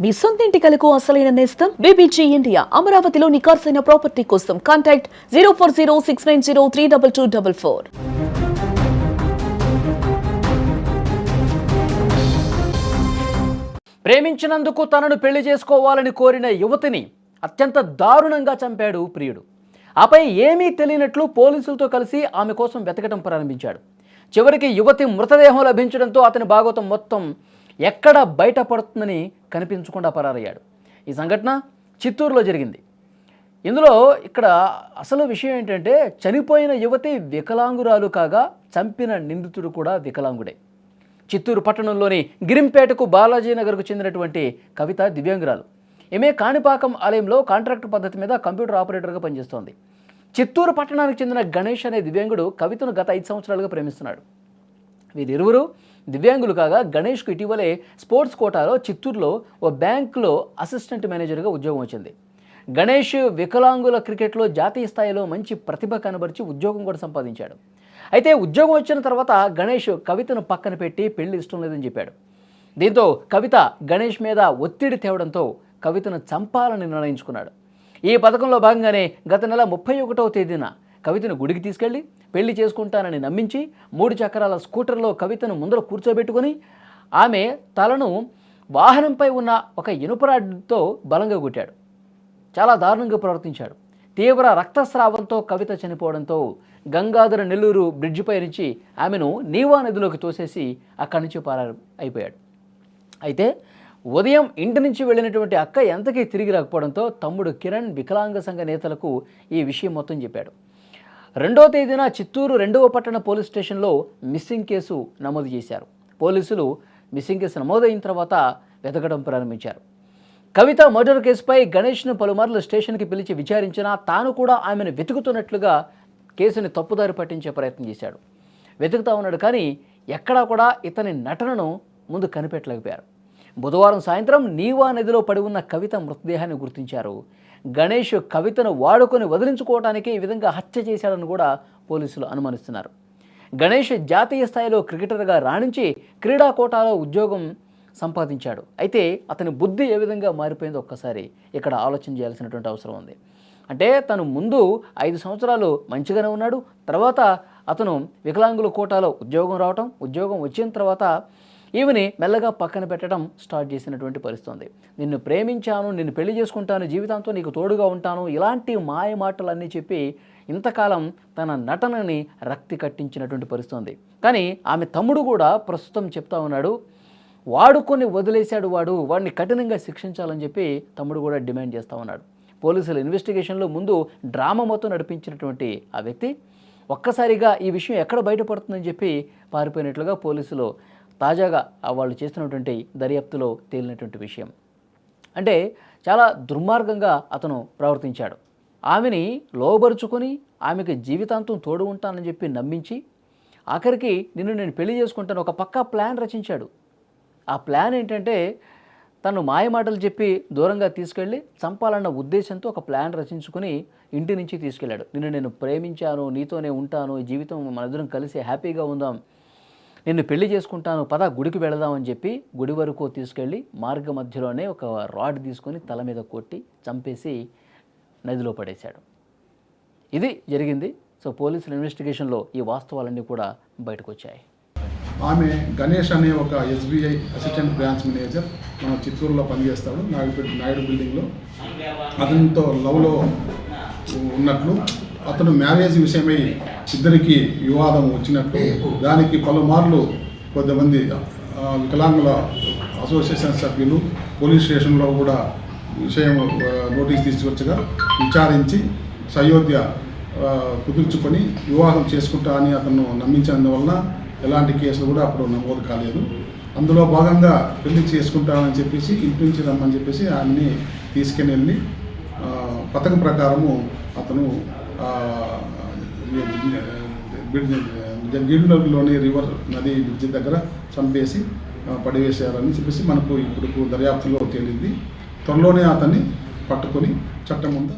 మీ సొంతింటి కలకు అసలైన నేస్తం బీబీజీ ఇండియా. అమరావతిలో నికార్సైన ప్రాపర్టీ కోసం కాంటాక్ట్ 0406903224. ప్రేమించినందుకు తనను పెళ్లి చేసుకోవాలని కోరిన యువతిని అత్యంత దారుణంగా చంపాడు ప్రియుడు. ఆపై ఏమీ తెలియనట్లు పోలీసులతో కలిసి ఆమె కోసం వెతకడం ప్రారంభించాడు. చివరికి యువతి మృతదేహం లభించడంతో అతని భాగవతం మొత్తం ఎక్కడ బయటపడుతుందని కనిపించకుండా పరారయ్యాడు. ఈ సంఘటన చిత్తూరులో జరిగింది. ఇందులో ఇక్కడ అసలు విషయం ఏంటంటే, చనిపోయిన యువతి వికలాంగురాలు కాగా చంపిన నిందితుడు కూడా వికలాంగుడే. చిత్తూరు పట్టణంలోని గిరింపేటకు బాలాజీనగర్కు చెందినటువంటి కవిత దివ్యాంగురాలు. ఈమె కాణిపాకం ఆలయంలో కాంట్రాక్టు పద్ధతి మీద కంప్యూటర్ ఆపరేటర్గా పనిచేస్తోంది. చిత్తూరు పట్టణానికి చెందిన గణేష్ అనే దివ్యాంగుడు కవితను గత 5 సంవత్సరాలుగా ప్రేమిస్తున్నాడు. వీరిరువురు దివ్యాంగులు కాగా గణేష్కు ఇటీవలే స్పోర్ట్స్ కోటాలో చిత్తూరులో ఓ బ్యాంకులో అసిస్టెంట్ మేనేజర్గా ఉద్యోగం వచ్చింది. గణేష్ వికలాంగుల క్రికెట్లో జాతీయ స్థాయిలో మంచి ప్రతిభ కనబరిచి ఉద్యోగం కూడా సంపాదించాడు. అయితే ఉద్యోగం వచ్చిన తర్వాత గణేష్ కవితను పక్కన పెట్టి పెళ్లి ఇష్టం లేదని చెప్పాడు. దీంతో కవిత గణేష్ మీద ఒత్తిడి తేవడంతో కవితను చంపాలని నిర్ణయించుకున్నాడు. ఈ పథకంలో భాగంగానే గత నెల 31వ తేదీన కవితను గుడికి తీసుకెళ్లి పెళ్లి చేసుకుంటానని నమ్మించి 3 చక్రాల స్కూటర్లో కవితను ముందర కూర్చోబెట్టుకుని ఆమె తలను వాహనంపై ఉన్న ఒక ఇనుపరాడ్తో బలంగా కొట్టాడు. చాలా దారుణంగా ప్రవర్తించాడు. తీవ్ర రక్తస్రావంతో కవిత చనిపోవడంతో గంగాధర నెల్లూరు బ్రిడ్జిపై నుంచి ఆమెను నీవా నదిలోకి తోసేసి అక్కడి నుంచి అయిపోయాడు. అయితే ఉదయం ఇంటి నుంచి వెళ్ళినటువంటి అక్క ఎంతకీ తిరిగి రాకపోవడంతో తమ్ముడు కిరణ్ వికలాంగ సంఘ నేతలకు ఈ విషయం మొత్తం చెప్పాడు. 2వ తేదీన చిత్తూరు 2వ పట్టణ పోలీస్ స్టేషన్లో మిస్సింగ్ కేసు నమోదు చేశారు. పోలీసులు మిస్సింగ్ కేసు నమోదైన తర్వాత వెతకడం ప్రారంభించారు. కవిత మర్డర్ కేసుపై గణేష్ను పలుమార్లు స్టేషన్కి పిలిచి విచారించినా తాను కూడా ఆమెను వెతుకుతున్నట్లుగా కేసుని తప్పుదారి పట్టించే ప్రయత్నం చేశాడు. వెతుకుతా ఉన్నాడు, కానీ ఎక్కడా కూడా ఇతని నటనను ముందు కనిపెట్టలేకపోయారు. బుధవారం సాయంత్రం నీవా నదిలో పడి ఉన్న కవిత మృతదేహాన్ని గుర్తించారు. గణేష్ కవితను వాడుకొని వదిలించుకోవడానికి ఈ విధంగా హత్య చేశాడని కూడా పోలీసులు అనుమానిస్తున్నారు. గణేష్ జాతీయ స్థాయిలో క్రికెటర్గా రాణించి క్రీడా కోటాలో ఉద్యోగం సంపాదించాడు. అయితే అతని బుద్ధి ఏ విధంగా మారిపోయిందో ఒక్కసారి ఇక్కడ ఆలోచన చేయాల్సినటువంటి అవసరం ఉంది. అంటే తను ముందు 5 సంవత్సరాలు మంచిగానే ఉన్నాడు, తర్వాత అతను వికలాంగుల కోటాలో ఉద్యోగం రావటం, ఉద్యోగం వచ్చిన తర్వాత ఈమెని మెల్లగా పక్కన పెట్టడం స్టార్ట్ చేసినటువంటి పరిస్థితి ఉంది. నిన్ను ప్రేమించాను, నిన్ను పెళ్లి చేసుకుంటాను, జీవితంతో నీకు తోడుగా ఉంటాను, ఇలాంటి మాయ మాటలన్నీ చెప్పి ఇంతకాలం తన నటనని రక్తి కట్టించినటువంటి పరిస్థితి ఉంది. కానీ ఆమె తమ్ముడు కూడా ప్రస్తుతం చెప్తా ఉన్నాడు, వాడుకొని వదిలేశాడు, వాడిని కఠినంగా శిక్షించాలని చెప్పి తమ్ముడు కూడా డిమాండ్ చేస్తూ ఉన్నాడు. పోలీసుల ఇన్వెస్టిగేషన్లో ముందు డ్రామా మొత్తం నడిపించినటువంటి ఆ వ్యక్తి ఒక్కసారిగా ఈ విషయం ఎక్కడ బయటపడుతుందని చెప్పి పారిపోయినట్లుగా పోలీసులు తాజాగా వాళ్ళు చేస్తున్నటువంటి దర్యాప్తులో తేలినటువంటి విషయం. అంటే చాలా దుర్మార్గంగా అతను ప్రవర్తించాడు. ఆమెని లోబరుచుకొని ఆమెకి జీవితాంతం తోడు ఉంటానని చెప్పి నమ్మించి ఆఖరికి నిన్ను నేను పెళ్లి చేసుకుంటాను ఒక పక్కా ప్లాన్ రచించాడు. ఆ ప్లాన్ ఏంటంటే తను మాయమాటలు చెప్పి దూరంగా తీసుకెళ్ళి చంపాలన్న ఉద్దేశంతో ఒక ప్లాన్ రచించుకుని ఇంటి నుంచి తీసుకెళ్ళాడు. నిన్ను నేను ప్రేమించాను, నీతోనే ఉంటాను, జీవితం మనిద్దరం కలిసి హ్యాపీగా ఉందాం, నిన్ను పెళ్లి చేసుకుంటాను, పద గుడికి వెళదామని చెప్పి గుడి వరకు తీసుకెళ్ళి మార్గ మధ్యలోనే ఒక రాడ్ తీసుకొని తల మీద కొట్టి చంపేసి నదిలో పడేశాడు. ఇది జరిగింది. సో పోలీసుల ఇన్వెస్టిగేషన్లో ఈ వాస్తవాలన్నీ కూడా బయటకు వచ్చాయి. ఆమె గణేష్ అనే ఒక SBI అసిస్టెంట్ బ్రాంచ్ మేనేజర్ మన చిత్తూరులో పనిచేస్తాడు, నాయుడు బిల్డింగ్లో. అతనితో లవ్లో ఉన్నట్లు, అతను మ్యారేజ్ విషయమై ఇద్దరికి వివాదం వచ్చినట్టు, దానికి పలుమార్లు కొంతమంది వికలాంగుల అసోసియేషన్ సభ్యులు పోలీస్ స్టేషన్లో కూడా విషయం నోటీస్ తీసుకొచ్చగా విచారించి సయోధ్య కుదుర్చుకొని వివాహం చేసుకుంటా అని అతను నమ్మించినందువలన ఎలాంటి కేసులు కూడా అప్పుడు నమోదు కాలేదు. అందులో భాగంగా పెళ్లి చేసుకుంటామని చెప్పేసి ఇంటి నుంచి రమ్మని చెప్పేసి ఆయన్ని తీసుకుని వెళ్ళి పథకం ప్రకారము అతను గిరిలోని రివర్ నది బ్రిడ్జి దగ్గర చంపేసి పడివేశారని చెప్పేసి మనకు ఇప్పుడు దర్యాప్తులో తేలింది. త్వరలోనే అతన్ని పట్టుకొని చట్టం ముందు